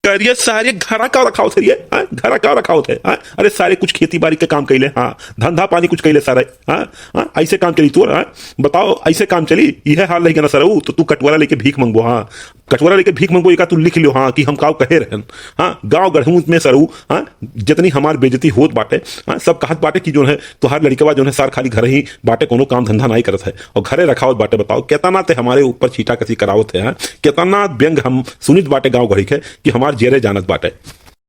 करिए सारे घरा का रखा थे ये, हाँ घरा का रखा थे, हाँ अरे सारे कुछ खेती बाड़ी के काम कैले, हाँ धंधा पानी कुछ कैले सारे, हाँ हाँ ऐसे काम चली तू, हाँ बताओ ऐसे काम चली, यह हाल नहीं करना सर तो तू कटवारा लेके भीख मंगो, हाँ कटवारा लेके भीख मंगो, एक तू लिख लियो, हाँ कि हम काव कहे रहन, हाँ गाँव गढ़ूं में सरऊ, हाँ जितनी हमार बेजती होत बाटे, हाँ सब कहत बाटे कि जो है तुहार लड़केवा जो है सार खाली घर ही बाटे, कोनो काम धंधा नहीं करत है और घरे रखावत बाटे। बताओ केतना ते हमारे ऊपर छीटा कसी करावत है, हाँ केतना व्यंग हम सुनित बाटे गाँव घड़ी के कि हमार जेरे जानत बाटे।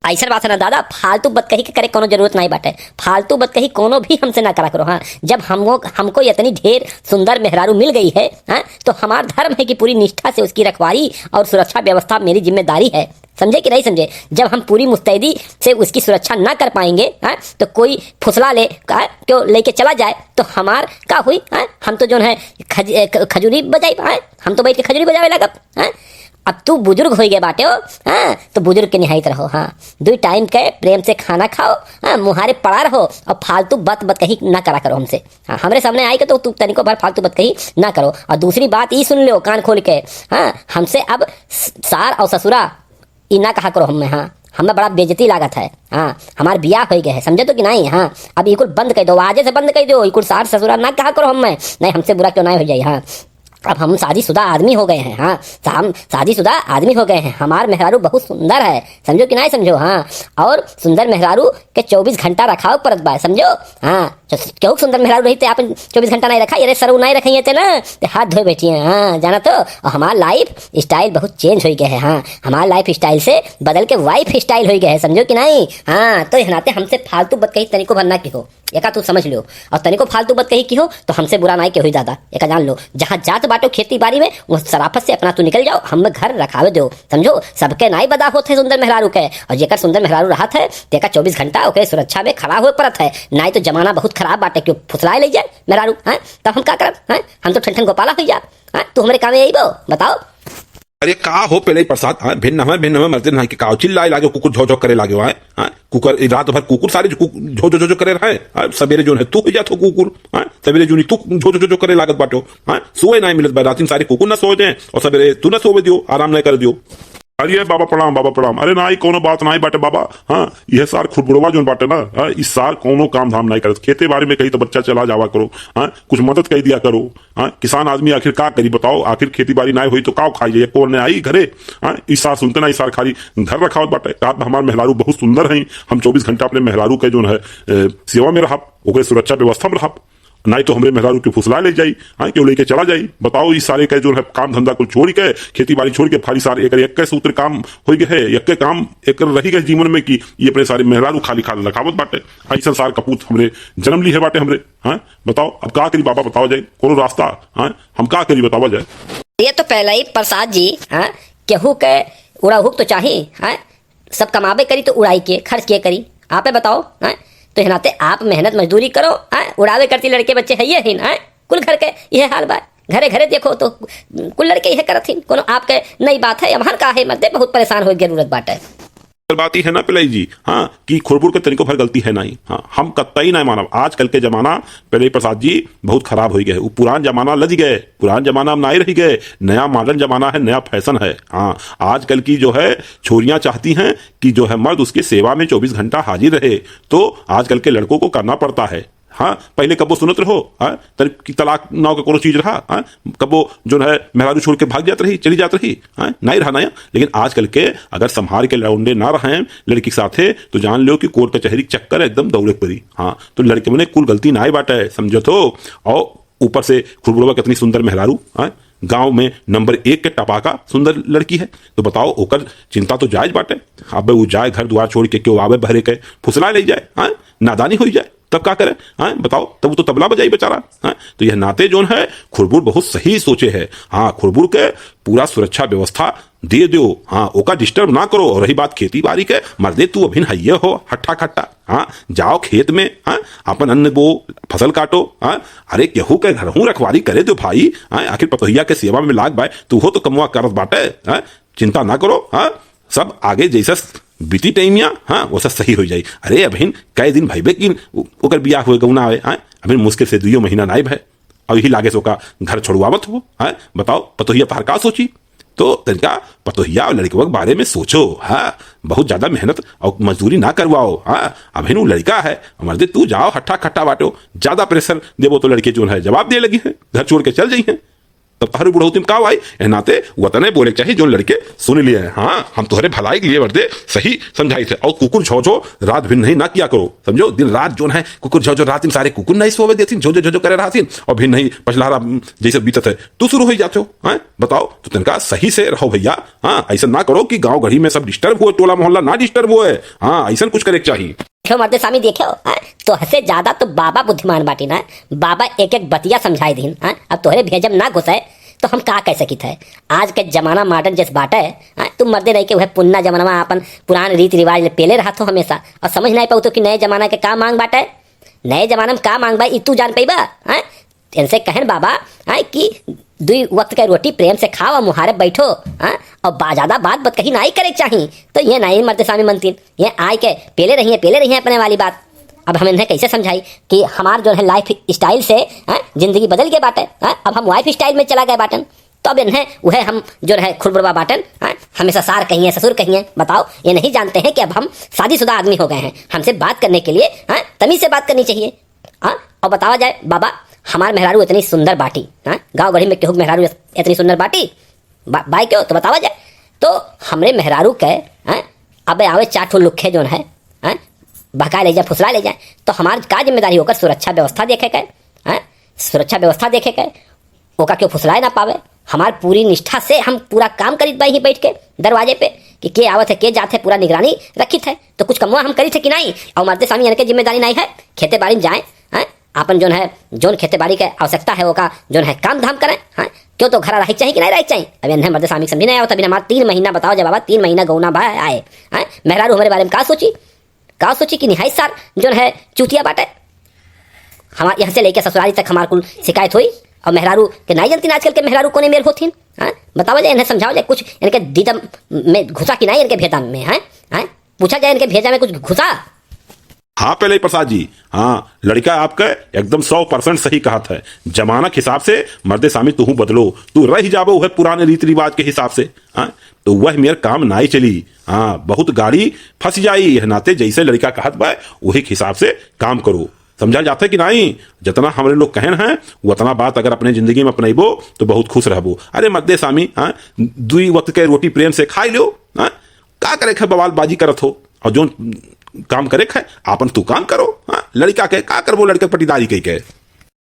ऐसा बात है ना दादा, फालतू बतकही के करे कोनो जरूरत नहीं बाटे, फालतू बतकही कोनो भी हमसे ना करा करो। हाँ जब हमको इतनी ढेर सुंदर मेहरारू मिल गई है, हाँ तो हमारा धर्म है कि पूरी निष्ठा से उसकी रखवाली और सुरक्षा व्यवस्था मेरी जिम्मेदारी है, समझे कि नहीं समझे। जब हम पूरी मुस्तैदी से उसकी सुरक्षा ना कर पाएंगे, हाँ तो कोई फुसला ले क्यों लेके चला जाए तो हमार का हुई, हाँ हम तो जो है खजूरी बजाई, हाँ हम तो बैठ के खजूरी बजावे लगा। हाँ अब तू बुजुर्ग हो गए बाटे हो, हाँ तो बुजुर्ग के निहायत रहो, हाँ 2 टाइम के प्रेम से खाना खाओ, हाँ मुहारे पड़ा रहो और फालतू बत कही ना करा करो हमसे। हाँ हमरे सामने आई के तो तू तनिको भर फालतू बत कही ना करो। और दूसरी बात ये सुन लो कान खोल के, हाँ हमसे अब सार और ससुरा ये ना कहा करो हमें, हाँ हमें बड़ा बेइज्जती लागत है, हाँ हमारे बियाह हो गए है, समझे तो कि नहीं। हाँ अब ये कुल बंद कर दो, आजे से बंद कर दो, ये कुल सार ससुरा ना कहा करो हमें, नहीं हमसे बुरा क्यों ना हो जाए। हाँ अब हम शादीशुदा आदमी हो गए हैं, हाँ हम शादीशुदा आदमी हो गए हैं, हमार मेहरारू बहुत सुंदर है, समझो कि नहीं समझो। हाँ और सुंदर मेहरारू के 24 घंटा रखाओ परत बा, समझो। हाँ क्यों सुंदर मेहरारू रही थे आप 24 घंटा नहीं रखा, अरे सरऊ नहीं रखी थे ना तो हाथ धोए बैठी हैं, हाँ जाना तो। और हमारा लाइफ स्टाइल बहुत चेंज हो गया है, हाँ हमारा लाइफ स्टाइल से बदल के वाइफ स्टाइल हो गया है, समझो कि नहीं। हाँ तो नाते हमसे फालतू बत कही तनिको भरना की हो, एका तू समझ लो, और तनिको फालतू बत कही की हो तो हमसे बुरा नहीं के हुई दादा, एका जान लो। जहाँ जात बाटो खेती बाड़ी में वो सराफत से अपना तू निकल जाओ, हम घर रखावे दो, समझो। सबके नाई बदा होते सुंदर मेहरारू के, और जेकर सुंदर मेहरारू रहा है तेका 24 घंटा ओके सुरक्षा में खड़ा हो परत है, नहीं तो जमाना बहुत खराब बाटे क्यों फुसलाए ले जाए मेहरारू, हाँ तब हम क्या करब, हाँ हम तो ठन गोपाला हो जा, हाँ तू हमारे काम में यही बताओ। अरे का हो पहले प्रसाद, हाँ भिन्न में मरते ना कि काव चिल्लाए लागे, कुकुर झो झो करे लागे, हाँ कुकर रात भर कुकुर सारे झो झो झो करे रहे, सवेरे जो है तू हो जातो कुकुर, हाँ सवेरे जो तू झो झो झो करे लागत बाटो, हाँ सोए नहीं मिलत, रात सारे कुकुर ना सोए जाए और सवेरे तू ना सोवे दियो, आराम नहीं कर दियो। अरे बाबा प्रणाम, बाबा प्रणाम। अरे ना कोनो बात नहीं बाटे बाबा, हाँ यह सार खुरबुड़वा जो बाटे ना, हाँ इस सार कोनो काम धाम नहीं करे, खेते बाड़ी में कहीं तो बच्चा चला जावा करो, हाँ कुछ मदद कर दिया करो, हाँ किसान आदमी आखिर का करी बताओ, आखिर खेती बाड़ी नहीं हुई तो का खाई कौन ने आई घरे, हाँ इस सार सुनते ना, इस सार खाली घर रखा बाटे। रात हमारे मेहरारू बहुत सुंदर है, हम 24 घंटा अपने मेहरारू के जो है सेवा में रहा, ओकरे सुरक्षा व्यवस्था में रहा, नहीं तो हमारे मेहरारू के फुसला ले जाई, हाँ क्यों लेके चला जाई। बताओ इस सारे का जो है काम धंधा को छोड़ के खेती बाड़ी छोड़ के फाली सारे एक सूत्र काम हो गए है, एक काम एक रही गए जीवन में कि ये अपने सारे मेहरारू खाली खाली रखावत बाटे, ऐसा सार कपूत हमरे जन्म ली है बाटे हमरे। हाँ बताओ अब का करी बाबा, बताओ जाए कोनो रास्ता, हाँ हम का करी बतावा जाए। ये तो पहले ही प्रसाद जी, हाँ केहू के उड़ा हुक तो चाहिए, हाँ सब कमाबे करी तो उड़ाई के खर्च के करी, आपे बताओ। हाँ तो नाते आप मेहनत मजदूरी करो, हाँ उड़ावे करती लड़के बच्चे है ही ना, कुल घर के यह हाल बा, घरे घरे देखो तो कुल लड़के यह करत ही, कोनो आपके नई बात है हमार का है मत बहुत परेशान हो जरूरत बात है। बात ही है ना पिलाई जी, हाँ कि खुरबुर के तरीकों भर गलती है नहीं, हाँ हम कतई नहीं मानव। आजकल के जमाना पहले प्रसाद जी बहुत खराब हो गए, वो पुरान जमाना लज गए, पुरान जमाना हम नहीं रह गए, नया मॉडर्न जमाना है, नया फैशन है। हाँ आजकल की जो है छोरियां चाहती हैं कि जो है मर्द उसकी सेवा में 24 घंटा हाजिर रहे, तो आजकल के लड़कों को करना पड़ता है। हाँ पहले कबो सुनत रहो, हाँ तलाक नाव का कोनो चीज रहा, हाँ कबो जो है मेहरारू छोड़ के भाग जात रही, चली जात रही, हाँ नहीं रहा नया। लेकिन आजकल के अगर संभाल के लौंडे ना रहे लड़की के साथे तो जान लो कि कोर्ट कचहरी चक्कर एकदम दौड़े पड़ी। हाँ तो लड़के में कुल गलती ना ही बाटा है, समझो तो। और ऊपर से खुरबुड़वा कितनी सुंदर मेहरारू, हाँ गांव में नंबर 1 के टपाका सुंदर लड़की है, तो बताओ ओकर चिंता तो जायज बाटे। अब वो जाए घर द्वार छोड़ के क्यों आवे बहरे के फुसला ले जाए, हाँ नादानी हो जाए तब क्या करे, हाँ बताओ तब वो तो तबला बजाई बेचारा। हाँ तो यह नाते जो है खुरबुर बहुत सही सोचे है, हाँ खुरबुर के पूरा सुरक्षा व्यवस्था दे दो, हाँ ओका डिस्टर्ब ना करो। और रही बात खेती बाड़ी के, मर्दे तू अभिन हइये हो हट्ठा खट्टा, हाँ जाओ खेत में, हाँ अपन अन्न बो फसल काटो, हाँ अरे केहू के घर हूँ रखवारी करे दो भाई, हाँ आखिर पतोहिया के सेवा में लाग बाय तू हो तो कमुआ करत बाटे, हाँ चिंता ना करो, हाँ सब आगे जैसा बीती टाइमिया, हाँ वो सब सही हो जाई। अरे अभिन कई दिन भाई कि ओकर बियाह हुए गौना आवे, हाँ अभिन मुश्किल से 2 महीना नाइब है और यही लागे सो का घर छोड़वावत हो, हाँ बताओ पतोहिया तहार का सोची। तो तनिका पतोहिया और लड़के के बारे में सोचो। हाँ, बहुत ज्यादा मेहनत और मजदूरी ना करवाओ। हाँ, अभी नु लड़का है, मर्दे तू जाओ हट्ठा खट्टा बांटो, ज्यादा प्रेशर देवो तो लड़के जो है जवाब दे लगी है, घर छोड़ के चल जाई है। तब तारू बुढ़ौती में का भाई ए नाते वतने बोले चाहिए जो लड़के सुन लिए हैं। हाँ, हम तुम्हारे भलाई के लिए मर्दे सही समझाई थे। और कुकुर झो झो रात भिन्न नहीं ना किया करो, समझो। दिन रात जो है कुकुर झो झो रात सारे कुकुर नहीं सोवे देती, झो झो झो करे रहती और भिन्न नहीं पछलारा जैसे बीतत है तू शुरू हो जाते हो। हाँ बताओ, तो तनका सही से रहो भैया। हाँ, ऐसा ना करो कि गाँव गढ़ी में सब डिस्टर्ब हुए, टोला मोहल्ला ना डिस्टर्ब हुए। हाँ, ऐसा कुछ करे चाहिए। देखो मर्दे स्वामी देखो, तो हसे ज्यादा तो बाबा बुद्धिमान बाटी ना, बाबा एक एक बतिया समझाई दिन। अब तोहरे भेजम ना घुसे तो हम का कह सकित है। आज के जमाना मॉडर्न जैसे बाटे है, तुम मर्दे रह के वह पुन्ना जमाना में अपन पुरान रीति रिवाज पेले रहा हो हमेशा, और समझ नहीं पाऊ तो कि नए जमाना के का मांग बाटे, नए जमाना में का मांग बा तू जान पैबा। इनसे कहन बाबा कि 2 वक्त के रोटी प्रेम से खाओ और मुहारे बैठो। और ज्यादा बात कहीं नहीं करे चाहिए। तो ये नहीं मर्दे स्वामी मनती, ये आय के पेले रही है अपने वाली बात। अब हम इन्हें कैसे समझाई कि हमार जो है लाइफ स्टाइल से जिंदगी बदल गए बाटन। अब हम वाइफ स्टाइल में चला गए बाटन, तो अब इन्हें वह हम जो है खुरबुरवा बाटन हमेशा सार कहिए ससुर कहिए। बताओ, ये नहीं जानते हैं कि अब हम शादीशुदा आदमी हो गए हैं, हमसे बात करने के लिए तमीज से बात करनी चाहिए। और बतावा जाए बाबा, हमार मेहरारू इतनी सुंदर बाटी, गाँव गढ़ी में केहू मेहरारू इतनी सुंदर बाटी बाई क्यों, तो बतावा जाए तो हमरे मेहरारू के अब आवे 4 ठो लुखे जो है भगा ले जाए, फुसला ले जाए, तो हमारी का जिम्मेदारी होकर सुरक्षा व्यवस्था देखे के, सुरक्षा व्यवस्था देखे के ओका क्यों फुसलाए ना पावे। हमारी पूरी निष्ठा से हम पूरा काम करी बाई ही बैठ के दरवाजे पे कि के आवत है के जाते है, पूरा निगरानी रखी थे। तो कुछ कमुआ हम करी थे कि नहीं। और मरते स्वामी यानी के जिम्मेदारी नहीं है, खेते बाड़ी में जाए अपन जो है जोन खेती बाड़ी के आवश्यकता है वो का जो है काम धाम करें। क्यों तो घर रही चाहिए कि नहीं रही चाहिए। अब इन्हें मर्द स्वामी समझी नहीं आता। हमारा 3 महीना बताओ जब बाबा 3 महीना गौना भाई आए मेहरारू हमारे बारे में का सोची कि निहाई सार जो है चूतिया बाटे। हमारे यहाँ से लेकर ससुराली तक हमारे कुल शिकायत हुई, और मेहरारू के नहीं जानती आजकल के मेहरारू कोने मेल होती। बताओ जाए, इन्हें समझाओ जाए कुछ इनके दीदम में घुसा कि नहीं, इनके भेदा में पूछा जाए इनके भेजा में कुछ घुसा। हाँ पहले प्रसाद जी, हाँ लड़का आपका एकदम 100% सही कहा था। जमाना के हिसाब से मर्दे स्वामी तू बदलो, तू रह जाबो वह पुराने रीति रिवाज के हिसाब से। तो वह मेरे काम नहीं चली। बहुत गाड़ी फंस जाई है नाते, जैसे लड़का कहत बा वही हिसाब से काम करो। समझा जाता है कि नहीं। जितना हमारे लोग कहन हैं उतना बात अगर अपने जिंदगी में अपनेबो तो बहुत खुश रहबो। अरे मर्दे स्वामी 2 वक्त के रोटी प्रेम से खाई लो। का करे खे बवाल बाजी करत हो, और जो काम करे है आपन तू काम करो। लड़का के का करबो, लड़के पटीदारी कह के।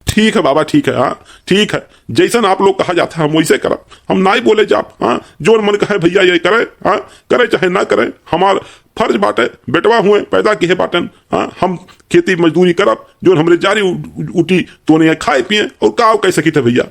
ठीक है बाबा, ठीक है। ठीक है, जैसन आप लोग कहा जाता है हम वैसे करब, हम नहीं बोले जाप। जो मन कहे भैया ये करे, करे चाहे ना करे, हमार फर्ज बाटे। बेटवा हुए पैदा किए बाटन, हम खेती मजदूरी करब, जो हमरे जारी उठी तो नहीं खाए पिए। और काव कह सकी थे भैया,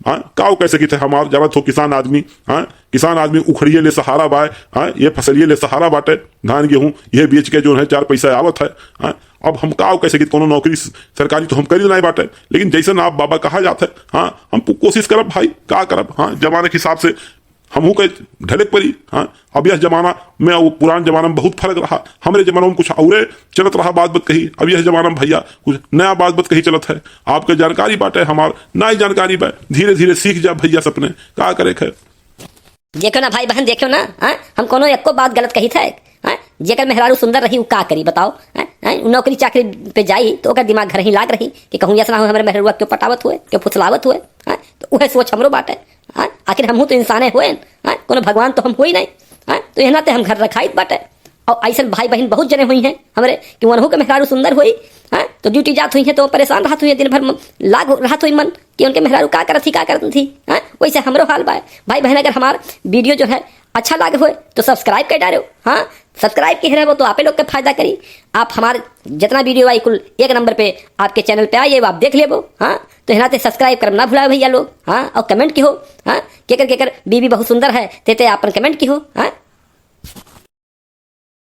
काव कह सकी थे हमार जरूरत हो किसान आदमी। किसान आदमी उखड़िए ले सहारा बाय, ये फसलिए ले सहारा बाटे, धान गेहूं ये बेच के जो है 4 पैसा आवत है। अब हम काव कह सकी कोनो नौकरी सरकारी तो हम करी नहीं बाटे, लेकिन जैसे आप बाबा कहा जाता है हम कोशिश करब भाई, का करब। जमाने के हिसाब से हमहू के ढलक पड़ी। अब यह जमाना में वो पुराने जमाना में बहुत फर्क रहा। हमारे जमाना में कुछ और चलत रहा बात कही, अब यह जमाना में भैया कुछ नया बात कही चलत है। आपके जानकारी बाटे, हमार नई जानकारी बा, धीरे धीरे सीख जा भैया सपने का करे है। देखो ना भाई बहन, देखो ना हम कोनो एको बात गलत कही थे। जेकर मेहरारू सुंदर रही वो का करी बताओ। नौकरी चाकरी पे जाई तो ओकर दिमाग घर ही लाग रही कि कहूँ ऐसा हो हमारे मेहरुआ क्यों पटावत हुए, क्यों फुसलावत हुए। तो वह सोच हमरो बाटे। आखिर हमहू तो इंसाने हुए, कोनो भगवान तो हम हुई नहीं। तो यहाँ हम घर रखाइत बाटे। और ऐसा भाई बहन बहुत जने हुई हैं हमारे कि वनहू के मेहरारू सुंदर हुई। तो ड्यूटी जात हुई है तो परेशान रहत हुई, दिन भर लाग रहत हुई मन कि उनके मेहरारू का करत थी। वैसे हमरो हाल बा। भाई बहन अगर हमारा वीडियो जो है अच्छा लागे हुए तो सब्सक्राइब कर डालो। सब्सक्राइब के रहो तो आपे लोग का फायदा करी। आप हमारे जितना वीडियो आई कुल 1 नंबर पे आपके चैनल पे आइए, आप देख लेबो। तो यहाँ सब्सक्राइब करना ना भूला भैया लोग। और कमेंट की हो केकर केकर बीबी बहुत सुंदर है ते आपन कमेंट की हो।